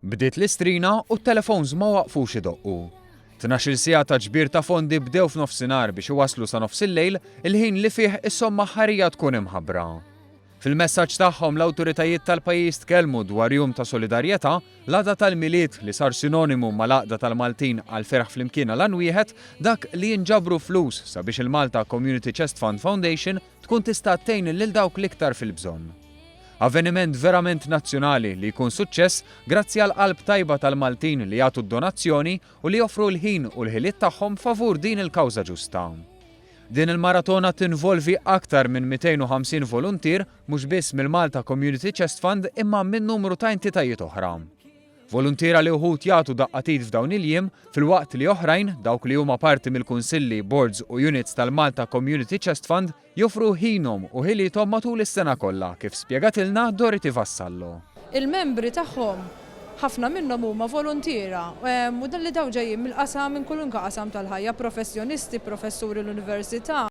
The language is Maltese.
Bdiet l-istrina u t-telefons ma waqfux idoqqu. 12 sija ta' ġbir ta' fondi bdew f'nofsinhar biex iwasslu sa nofs il-lejl il-ħin li fih is-somma ħarija tkun imħabbra. Fil-messaġġ tagħhom l-awtoritajiet tal-pajjiż tkellmu dwar jum ta' solidarjetà, l-għada tal-miliet li sar sinonimu mal-għaqda tal-Maltin għal ferħ flimkien għal wieħed dak li jinġabru flus sabiex il-Malta Community Chest Fund Foundation tkun tista' tgħin lil dawk l-iktar fil-bżonn. Avveniment verament nazzjonali li jkun suċċess grazzi għal qalb tajba tal-Maltin li jagħtu d-donazzjoni u li joffru l-ħin u l-ħiliet tagħhom favur din il-kawża ġusta. Din il-maratona tinvolvi aktar minn 250 volunteer mhux biss mill-Malta Community Chest Fund imma minn numru ta' entitajiet oħra. Voluntiera li uħud jagħtu daqqatit f'dawn il-jiem filwaqt li oħrajn dawk li huma parti mill-kunsilli, boards u units tal-Malta Community Chest Fund joffru ħinhom u ħiliethom matul is-sena kollha kif spjegatilna Dorothy Vassallo. Il-membri tagħhom ħafna minnhom huma volontiera u dan li daw ġejjin mill-qasam minn kulunka qasam tal-ħajja, professjonisti, professuri l-università.